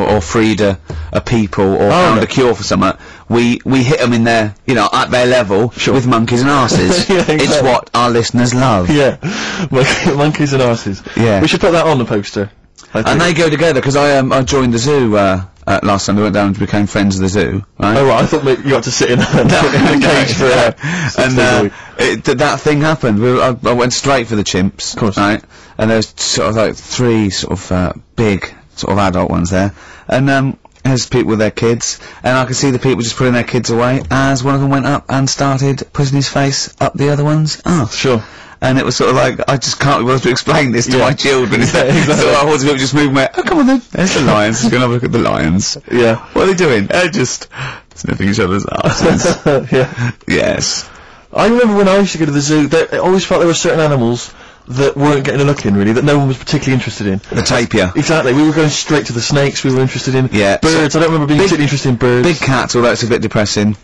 or freed a people or found a cure for something, we hit them in their, at their level with monkeys and arses. Yeah, exactly. It's what our listeners love. Yeah, monkeys and arses. Yeah. We should put that on the poster. And they go together, because I joined the zoo, last Sunday, went down and became friends of the zoo, right? Oh right, I thought you got to sit in a cage for that thing happened. I went straight for the chimps, of course, right? And there's sort of like 3 sort of big sort of adult ones there, and there's people with their kids, and I could see the people just putting their kids away as one of them went up and started putting his face up the other one's arse. Sure. And it was sort of like, I just can't be able to explain this to my children. Exactly. So I was just moving my, oh, come on then, there's the lions, let's go and have a look at the lions. Yeah. What are they doing? They're just sniffing each other's asses. Yeah. Yes. I remember when I used to go to the zoo, I always felt there were certain animals that weren't getting a look in, really, that no one was particularly interested in. The tapir. Exactly, we were going straight to the snakes we were interested in. Yeah. Birds, I don't remember being particularly interested in birds. Big cats, although it's a bit depressing.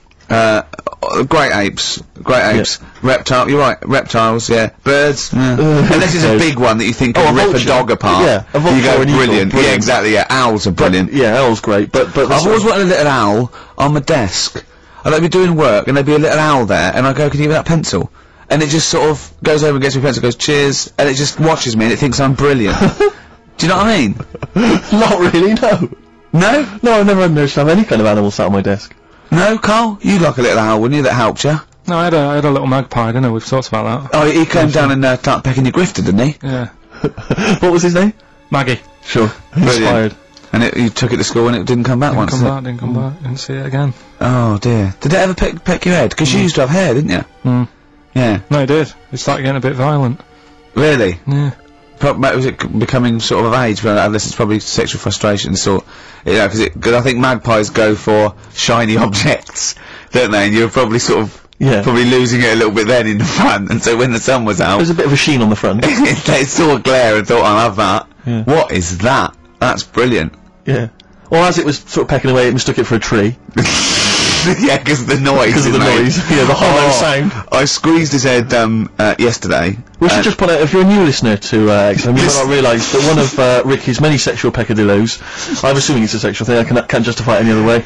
Great apes. Yeah. Reptile, you're right, reptiles, yeah. Birds, unless it's a big one that you think could rip a dog apart. Yeah, a vulture. You go, brilliant. Yeah, exactly, yeah. Owls are brilliant. Yeah, owls great, but I've always wanted a little owl on my desk. I'd like be doing work, and there'd be a little owl there, and I go, can you give me that pencil? And it just sort of goes over and gets me a pencil, goes, cheers, and it just watches me, and it thinks I'm brilliant. Do you know what I mean? Not really, no. No? No, I've never noticed to have any kind of animal sat on my desk. No, Carl? You'd like a little owl, wouldn't you, that helped you? No, I had a little magpie, didn't I? We've talked about that. Oh, he came down and started pecking your grifter, didn't he? Yeah. What was his name? Maggie. Sure. Inspired. And you took it to school and it didn't come back once, Didn't come back, didn't see it again. Oh dear. Did it ever peck your head? Because you used to have hair, didn't you? Yeah. No, it did. It started getting a bit violent. Really? Yeah. Was it becoming sort of age, but unless it's probably sexual frustration, sort, because I think magpies go for shiny objects, don't they? And you're probably sort of, probably losing it a little bit then in the front, and so when the sun was out, there's a bit of a sheen on the front. They saw a glare and thought, I'll have that. Yeah. What is that? That's brilliant. Yeah. Well, as it was sort of pecking away, it mistook it for a tree. Yeah, because of the noise. Because of the noise. Yeah, the hollow sound. I squeezed his head yesterday. We should just point out, if you're a new listener to XM, you might not realise that one of Ricky's many sexual peccadillos, I'm assuming it's a sexual thing, I can't justify it any other way,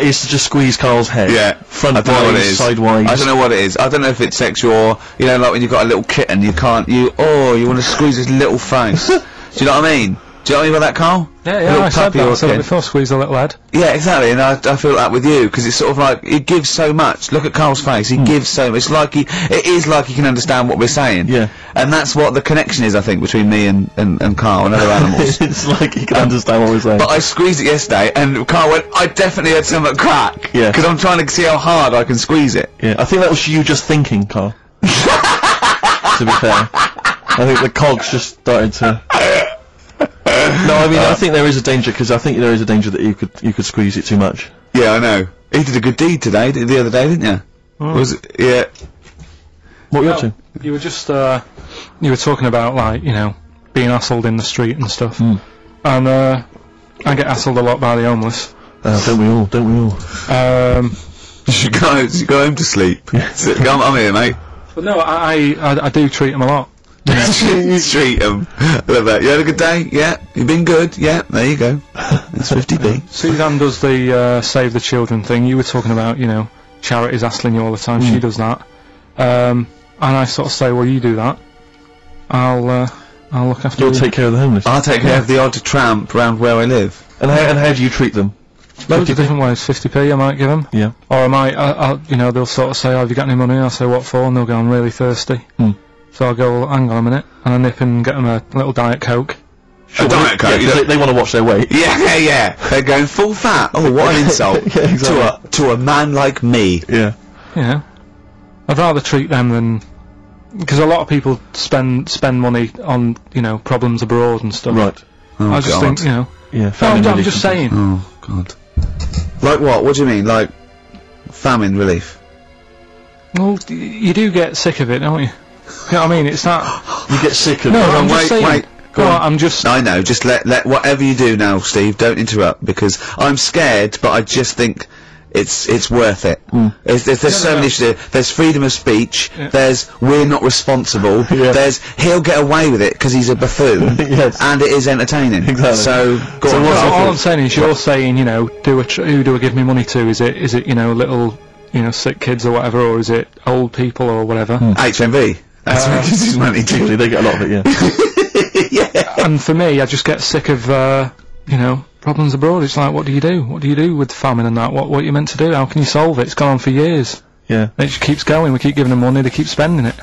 is to just squeeze Carl's head. Yeah. Front-wise, sidewise. I don't know what it is. I don't know if it's sexual or, like when you've got a little kitten, you want to squeeze his little face. Do you know what I mean? Do you know what I mean by that, Carl? Yeah, I said that before, squeeze a little head. Yeah, exactly, and I feel that with you, because it's sort of like, he gives so much. Look at Carl's face, he gives so much. It is like he can understand what we're saying. Yeah. And that's what the connection is, I think, between me and Carl and other animals. It's like he can understand what we're saying. But I squeezed it yesterday, and Carl went, I definitely had something crack. Yeah. Because I'm trying to see how hard I can squeeze it. Yeah, I think that was you just thinking, Carl. To be fair. I think the cogs just started to... No, I mean, I think there is a danger, because I think there is a danger that you could squeeze it too much. Yeah, I know. He did a good deed today, the other day, didn't you? Was it? Yeah. What were you up to? You were just, you were talking about, like, being hassled in the street and stuff. And, I get hassled a lot by the homeless. Don't we all? You should go home to sleep. I'm here, mate. But no, I do treat them a lot. You treat them. I love that. You had a good day? Yeah. You've been good? Yeah. There you go. That's 50p. Suzanne does the Save the Children thing. You were talking about, charities hassling you all the time. She does that. And I sort of say, well, you do that. I'll look after you. You'll take care of the homeless. I'll take care of the odd tramp around where I live. And how do you treat them? Loads of different ways. 50p I might give them. Yeah. Or I might, they'll sort of say, have you got any money? I'll say, what for? And they'll go, I'm really thirsty. So I'll go, hang on a minute, and I nip and get them a little Diet Coke. Sure, a Diet Coke? Yeah, they want to watch their weight. Yeah. They're going full fat. Oh, what an insult. Yeah, exactly. To a man like me. Yeah. Yeah. I'd rather treat them than... Because a lot of people spend money on, problems abroad and stuff. Right. Oh, I just think, Yeah, I'm just saying. Oh, God. Like what? What do you mean? Like famine relief? Well, you do get sick of it, don't you? You know what I mean? It's that... You get sick of it. No, I'm just saying... Wait. Go on. I'm just... I know, just let whatever you do now, Steve, don't interrupt, because I'm scared, but I just think it's worth it. There's so many issues. There's freedom of speech. There's we're not responsible. There's he'll get away with it because he's a buffoon. And it is entertaining. Exactly. So go on. All I'm saying is you're saying, you know, who do I give me money to? Is it you know, little, you know, sick kids or whatever, or is it old people or whatever? HMV. That's what gives his money to. Usually they get a lot of it, Yeah. And for me, I just get sick of, you know, problems abroad. It's like, what do you do? What do you do with famine and that? What are you meant to do? How can you solve it? It's gone on for years. Yeah. It just keeps going. We keep giving them money. They keep spending it.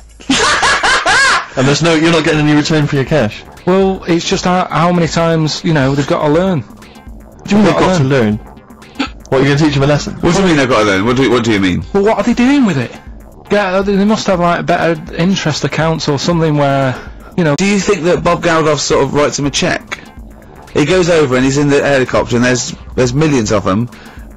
And you're not getting any return for your cash. Well, it's just how many times, you know, they've got to learn. What do you mean they've got to learn? What, you're going to teach them a lesson? What do you mean they've got to learn? What do you mean? Well, what are they doing with it? Yeah, they must have like better interest accounts or something where, you know. Do you think that Bob Geldof sort of writes him a cheque? He goes over and he's in the helicopter and there's millions of them,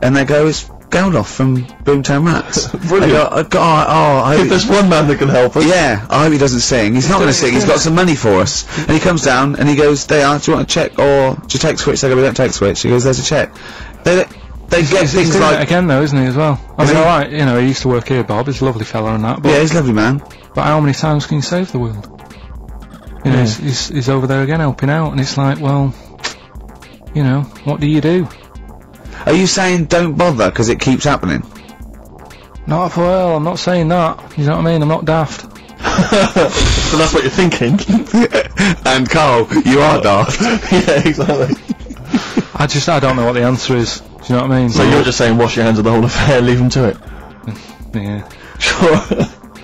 and they go, it's Geldof from Boomtown Rats. Brilliant. I go, I hope There's one man that can help us. Yeah, I hope he doesn't sing. He's not going to sing. He's got some money for us. And he comes down and he goes, do you want a cheque or do you take switch? They go, we don't take switch. He goes, there's a cheque. They get things doing like it again though, isn't he, as well? I mean, alright, you know, he used to work here, Bob. He's a lovely fella and that. But yeah, he's a lovely man. But how many times can you save the world? You know, he's over there again helping out, and it's like, well, you know, what do you do? Are you saying don't bother because it keeps happening? Not well, I'm not saying that. You know what I mean? I'm not daft. So that's what you're thinking. And Carl, you are daft. Yeah, exactly. I don't know what the answer is. Do you know what I mean? So you're just saying wash your hands of the whole affair, leave them to it? Yeah. Sure.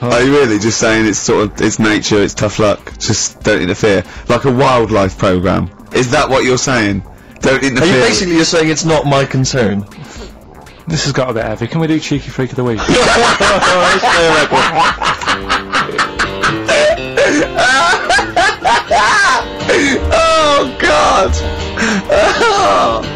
Are you really just saying it's nature, it's tough luck, just don't interfere? Like a wildlife programme. Is that what you're saying? Don't interfere. You're saying it's not my concern? This has got a bit heavy. Can we do Cheeky Freak of the Week? Oh God! Oh.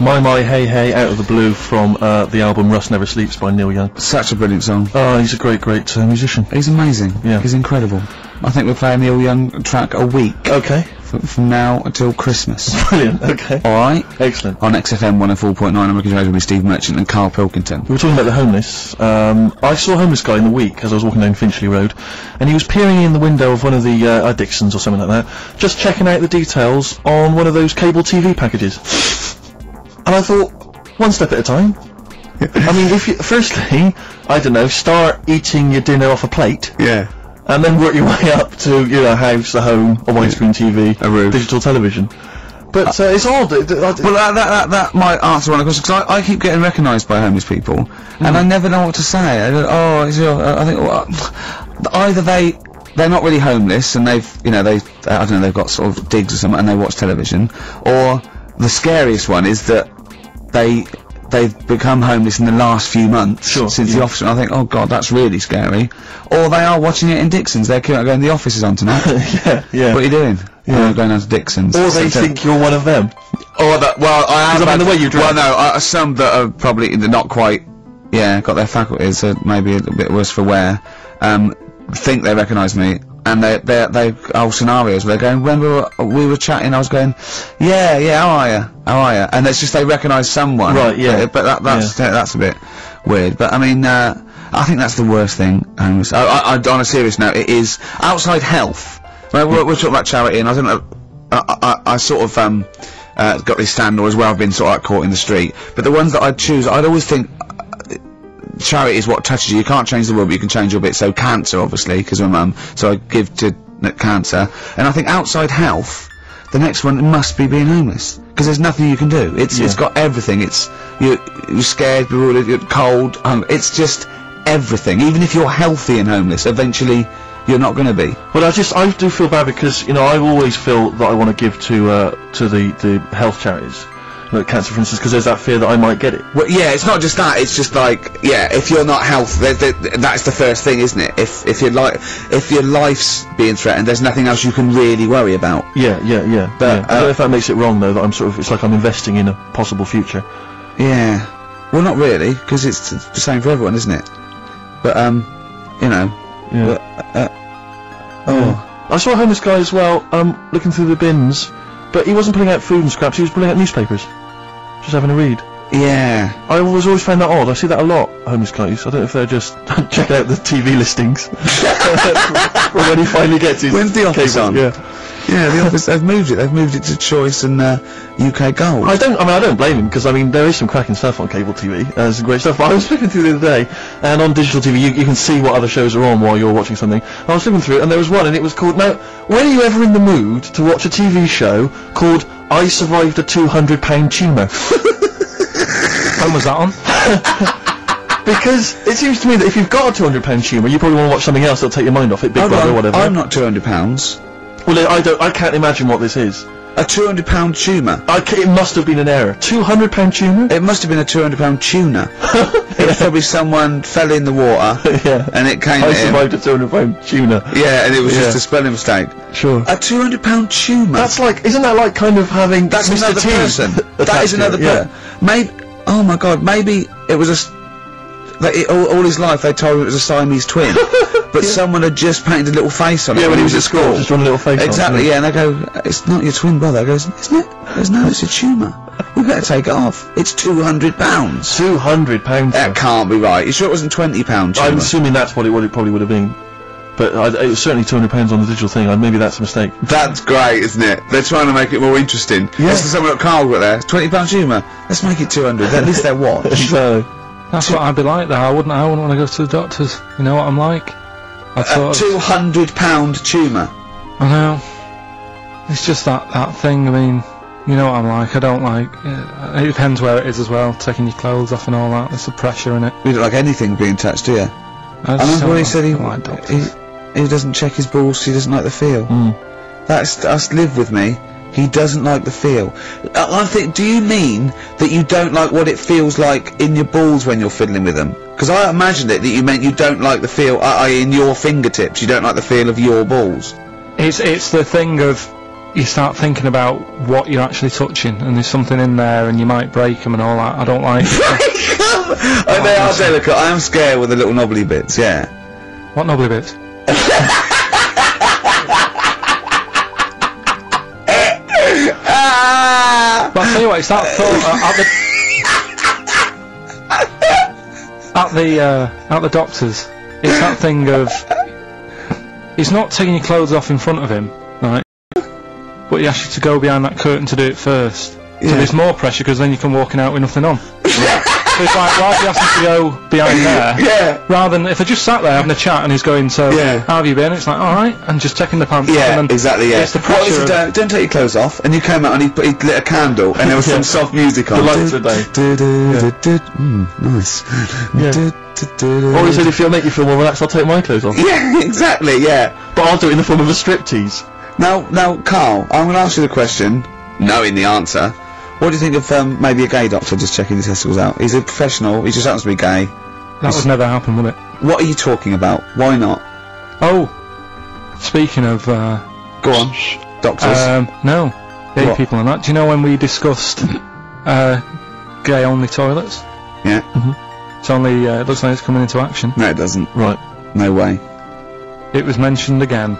My Hey Hey out of the blue from the album Rust Never Sleeps by Neil Young. Such a brilliant song. Oh, he's a great musician. He's amazing. Yeah. He's incredible. I think we're playing Neil Young track a week. Okay. From now until Christmas. Brilliant, okay. Alright? Excellent. On XFM 104.9, I'm Ricky Jones with Steve Merchant and Carl Pilkington. We were talking about the homeless. I saw a homeless guy in the week as I was walking down Finchley Road, and he was peering in the window of one of the Dixons or something like that, just checking out the details on one of those cable TV packages. And I thought, one step at a time. I mean, firstly, I don't know, start eating your dinner off a plate. Yeah. And then work your way up to, you know, a house, a home, a widescreen TV, a roof, digital television. But it's odd. Well, that might answer one of the questions, because I keep getting recognised by homeless people, and I never know what to say. I go, oh, it's your, I think, well, either they're not really homeless, and they've I don't know, they've got sort of digs or something, and they watch television, or the scariest one is that they've become homeless in the last few months since the office. And I think, oh God, that's really scary. Or they are watching it in Dixon's. They're going, the office is on tonight. Yeah. What are you doing? Yeah. I'm going down to Dixon's. Or they think you're one of them. Or that. Well, I have. I mean, the way you dress. Well, no, some that are probably not quite. Yeah, got their faculties, so maybe a little bit worse for wear. Think they recognise me. And they whole scenarios where they're going, when we were chatting, I was going, yeah, how are you? And it's just they recognise someone. Right, yeah. But that's a bit weird. But I mean, I think that's the worst thing. On a serious note, it is outside health. We're talking about charity, and I don't know, I sort of, got this standard as well, I've been sort of like caught in the street. But the ones that I'd choose, I'd always think, charity is what touches you. You can't change the world, but you can change your bit. So cancer, obviously, because my mum, so I give to cancer. And I think outside health, the next one must be being homeless, because there's nothing you can do. It's got everything. You're scared, you're cold, it's just everything. Even if you're healthy and homeless, eventually you're not going to be. Well, I do feel bad because, you know, I always feel that I want to give to the health charities. Like cancer, for instance, because there's that fear that I might get it. Well, yeah, it's not just that. It's just like, yeah, if you're not healthy, that's the first thing, isn't it? If your life's being threatened, there's nothing else you can really worry about. Yeah. But I don't know if that makes it wrong though. That it's like I'm investing in a possible future. Yeah. Well, not really, because it's the same for everyone, isn't it? But you know, I saw a homeless guy as well, looking through the bins, but he wasn't pulling out food and scraps, he was pulling out newspapers. Just having a read. Yeah. I always found that odd. I see that a lot, homeless guys. I don't know if they're just checking out the TV listings. For when he finally gets his... When's The Office on? Yeah. Yeah, The Office, they've moved it. They've moved it to Choice and UK Gold. I don't blame him, because, there is some cracking stuff on cable TV. There's some great stuff. But I was flipping through the other day, and on digital TV, you can see what other shows are on while you're watching something. I was flipping through, and there was one, and it was called... Now, when are you ever in the mood to watch a TV show called I Survived a £200 Tumour? When was that on? Because it seems to me that if you've got a £200 tumour, you probably want to watch something else that'll take your mind off it, Big Brother or whatever. I'm not £200. Well, I can't imagine what this is. A £200 tumour? It must have been an error. £200 tumour? It must have been a £200 tuna. It was probably someone fell in the water, and it came I survived a £200 tuna. Yeah, and it was just a spelling mistake. Sure. A £200 tumour? That's like, isn't that like kind of having... That's Mr. another T person. That is another person. Maybe... Oh my god, maybe it was all his life they told him it was a Siamese twin, but someone had just painted a little face on it when he was at school. Just drawn a little face Exactly, and they go, it's not your twin brother. I goes, isn't it? There's no, it's a tumour. We better take it off. It's £200. £200? That can't be right. You sure it wasn't £20 tumour? I'm assuming that's what it probably would have been. But it was certainly £200 on the digital thing. Maybe that's a mistake. That's great, isn't it? They're trying to make it more interesting. Yeah. That's someone at Carl got there. £20 tumour. Let's make it 200. At least they're watch. That's what I'd be like though. I wouldn't want to go to the doctors. You know what I'm like? A £200 tumour. I know. It's just that thing. I mean, you know what I'm like. I don't like. It depends where it is as well. Taking your clothes off and all that. There's some pressure in it. You don't like anything being touched, do you? I remember when he said he doesn't check his balls, he doesn't like the feel. That's live with me. He doesn't like the feel. I think, do you mean that you don't like what it feels like in your balls when you're fiddling with them? Because I imagined it that you meant you don't like the feel, i.e. in your fingertips, you don't like the feel of your balls. It's the thing of, you start thinking about what you're actually touching, and there's something in there, and you might break them and all that. I don't like it. They are delicate. I am scared with the little knobbly bits, yeah. What knobbly bits? But I'll tell you what, it's that thought at the doctor's. It's that thing of, he's not taking your clothes off in front of him, right? But he asks you to go behind that curtain to do it first. So there's more pressure because then you come walking out with nothing on. So it's like, why do you ask him to go behind there? Rather than if I just sat there having a chat and he's going, so how have you been? It's like, alright, and just taking the pants off. And then exactly, it's the pressure don't take your clothes off, and you came out and he lit a candle and there was some soft music on. The lights of the day. Nice. Or he said, if it'll make you feel more relaxed, I'll take my clothes off. Yeah, exactly, yeah. But I'll do it in the form of a striptease. Now, Carl, I'm going to ask you the question, knowing the answer. What do you think of maybe a gay doctor just checking the testicles out? He's a professional, he just happens to be gay. That would never happen, would it? What are you talking about? Why not? Oh, speaking of... Go on. Doctors? No. Gay people and that. Do you know when we discussed gay-only toilets? Yeah. It's only, it looks like it's coming into action. No, it doesn't. Right. No way. It was mentioned again.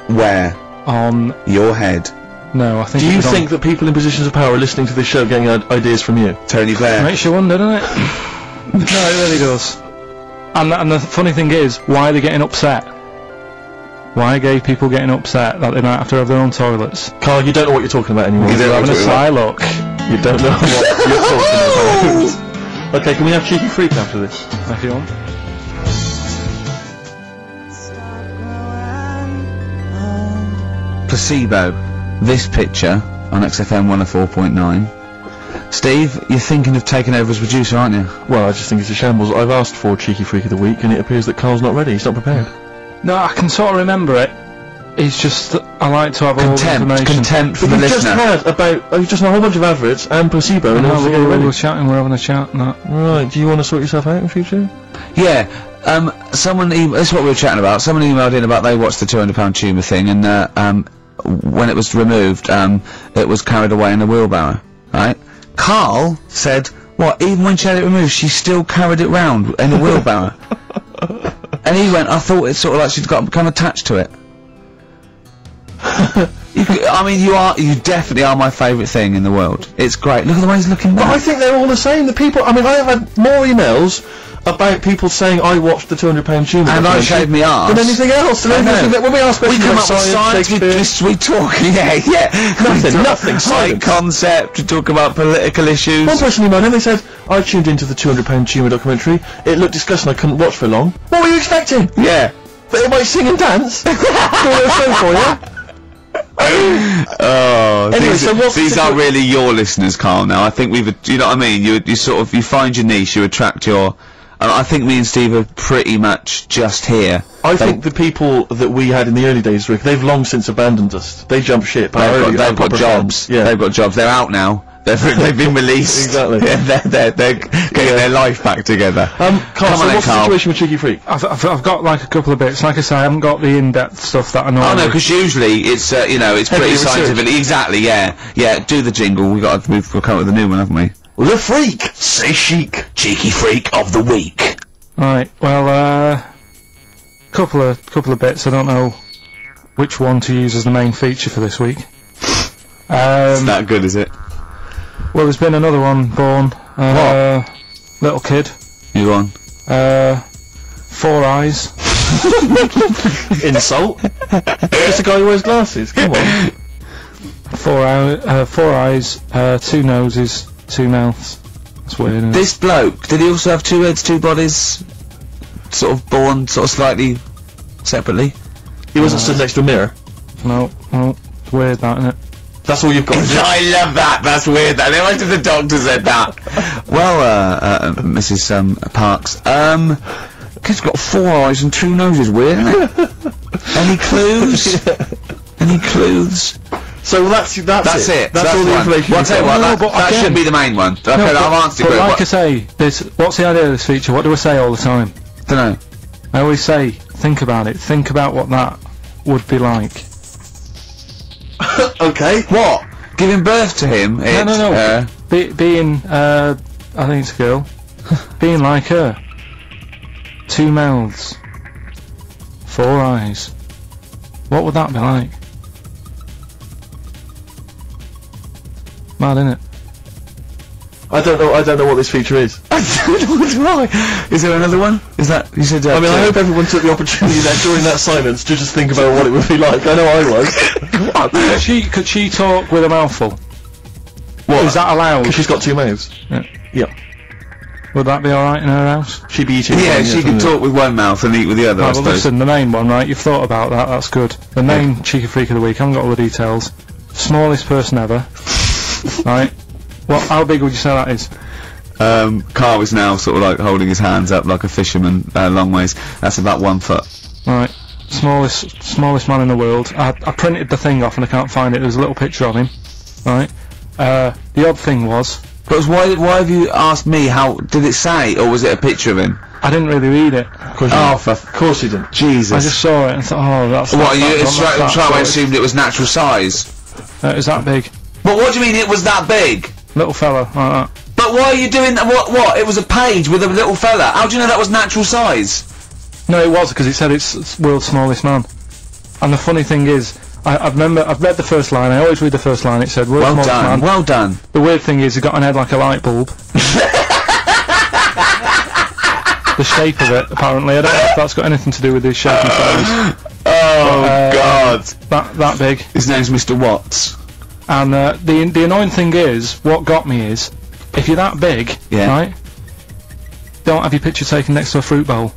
Where? On... Your head. No, I think. Do you think that people in positions of power are listening to this show getting ideas from you? Tony Blair. Makes you wonder, doesn't it? No, it really does. And the funny thing is, why are they getting upset? Why are gay people getting upset that they might have to have their own toilets? Carl, you don't know what you're talking about anymore. You're having a sly look. You don't know what you're talking about. Okay, can we have Cheeky Freak after this? If you want. Placebo. This picture on XFM 104.9. Steve, you're thinking of taking over as producer, aren't you? Well, I just think it's a shambles. I've asked for Cheeky Freak of the Week, and it appears that Carl's not ready. He's not prepared. No, I can sort of remember it. It's just that I like to have all the information. Contempt for the listener. You've just had a whole bunch of adverts and placebo, and we're chatting, we're having a chat and that. Right, do you want to sort yourself out in future? Yeah, someone, this is what we were chatting about, someone emailed in about they watched the £200 tumour thing, and, when it was removed, it was carried away in a wheelbarrow, right? Carl said, what, even when she had it removed, she still carried it round in a wheelbarrow? And he went, I thought it's sort of like she'd become attached to it. I mean, you definitely are my favourite thing in the world. It's great. Look at the way he's looking back. But I think they're all the same. The people, I mean, I have had more emails about people saying I watched the £200 Humour and I shaved me arse than anything else. Than anything that, when we ask questions, we come like up with science, we talk, nothing, science concept, we talk about political issues. One person emailed and they said, I tuned into the £200 Humour documentary, it looked disgusting, I couldn't watch for long. What were you expecting? Yeah. That it might sing and dance? Do a show for you? Oh, anyway, these are really your listeners, Carl. Now, I think you know what I mean. You sort of find your niche, you attract your. I think me and Steve are pretty much just here. I think the people that we had in the early days, Rick, they've long since abandoned us. They jumped ship. They've got jobs. Yeah, they've got jobs. They're out now. They've been released. Exactly. Yeah, they're getting their life back together. Carl, so what's the situation with Cheeky Freak? I've got like a couple of bits. Like I say, I haven't got the in-depth stuff that I normally. Oh no, because usually it's it's pretty scientific. Exactly. Yeah. Do the jingle. We'll come up with a new one, haven't we? The Freak. Say chic. Cheeky Freak of the week. Right. Well, couple of bits. I don't know which one to use as the main feature for this week. It's that good, is it? Well, there's been another one born. Little kid. You go on. 4 eyes. Insult. Just a guy who wears glasses. Come on. 4 eyes, 2 noses, 2 mouths. That's weird, isn't it? This bloke, did he also have 2 heads, 2 bodies? Sort of born sort of slightly separately? He wasn't stood next to a mirror? No, it's weird that, isn't it? That's all you've got. I love that. That's weird. I imagine the doctor said that. Well, Mrs. Parks, kid's got 4 eyes and 2 noses. Weird, isn't it? Any clues? Any clues? So that's it. That's all the information. Well, I'll tell you what, that should be the main one. Okay, I've answered it. But like I say, what's the idea of this feature? What do I say all the time? Dunno. I always say, think about it. Think about what that would be like. Okay. What? Giving birth to him? No. Being, I think it's a girl. Being like her. 2 mouths. 4 eyes. What would that be like? Mad, innit? I don't know what this feature is. I don't know what's wrong. Is there another one? Is that, you said, I mean, I hope everyone took the opportunity there during that silence to just think about what it would be like. I know I was. Could she talk with a mouthful? What? Is that allowed? Because she's got 2 mouths. Yeah. Would that be alright in her house? She'd be eating. Yeah, she could talk with one mouth and eat with the other, I Well, suppose. listen, the main one, right? You've thought about that, that's good. The main Cheeky Freak of the week, I haven't got all the details. Smallest person ever. Right? How big would you say that is? Carl is now sort of like holding his hands up like a fisherman, long ways. That's about 1 foot. Right. Smallest man in the world. I printed the thing off and I can't find it. There's a little picture of him. Right. The odd thing was. But why have you asked me how, did it say, or was it a picture of him? I didn't really read it. Of course you didn't. Jesus. I just saw it and thought, oh, that's... What, you straight away assumed it was natural size? It was that big. But what do you mean it was that big? Little fella, like that. But why are you doing that? What? It was a page with a little fella. How do you know that was natural size? No, it was, because it said it's world's smallest man. And the funny thing is, I've read the first line, I always read the first line, it said world's smallest man. Well done. The weird thing is, he got an head like a light bulb. The shape of it, apparently. I don't know if that's got anything to do with his shape and size. Oh, God. That big. His name's Mr. Watts. And the annoying thing is, what got me is, if you're that big, right, don't have your picture taken next to a fruit bowl.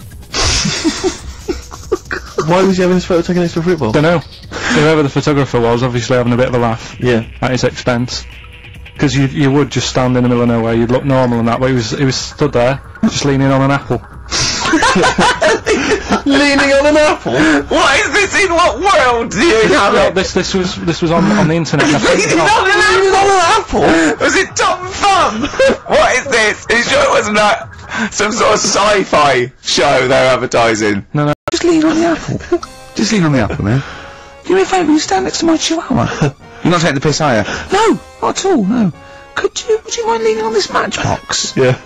Why was he having his photo taken next to a fruit bowl? Dunno. Whoever the photographer was, obviously having a bit of a laugh. Yeah. At his expense. Because you would just stand in the middle of nowhere, you'd look normal and that, but he was stood there, just leaning on an apple. Leaning on an apple? What is this? In what world do you have it? This was on the internet. Leaning on an apple? Was it Tom Thumb? What is this? Are you sure it wasn't like some sort of sci-fi show they're advertising? No. Just lean on the apple. Just lean on the apple, man. Do me a favour, you stand next to my chihuahua. You're not taking the piss, are you? No, not at all, no. Would you mind leaning on this matchbox? Yeah.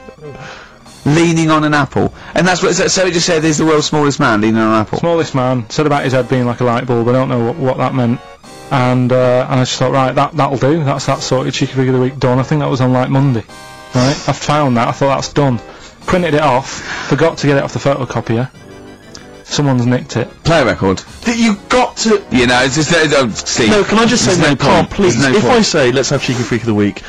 leaning on an apple, and that's what. So it just said there's the world's smallest man leaning on an apple. Smallest man, said about his head being like a light bulb. I don't know what that meant. And I just thought, right, that'll do. That's that sorted. Cheeky Figure of the Week done. I think that was on like Monday. Right, I found that. I thought that's done. Printed it off. Forgot to get it off the photocopier. Someone's nicked it. Play a record. You got to. You know, it's just Steve. No, can I just say, no, Carl, please. If I say let's have Cheeky Freak of the Week,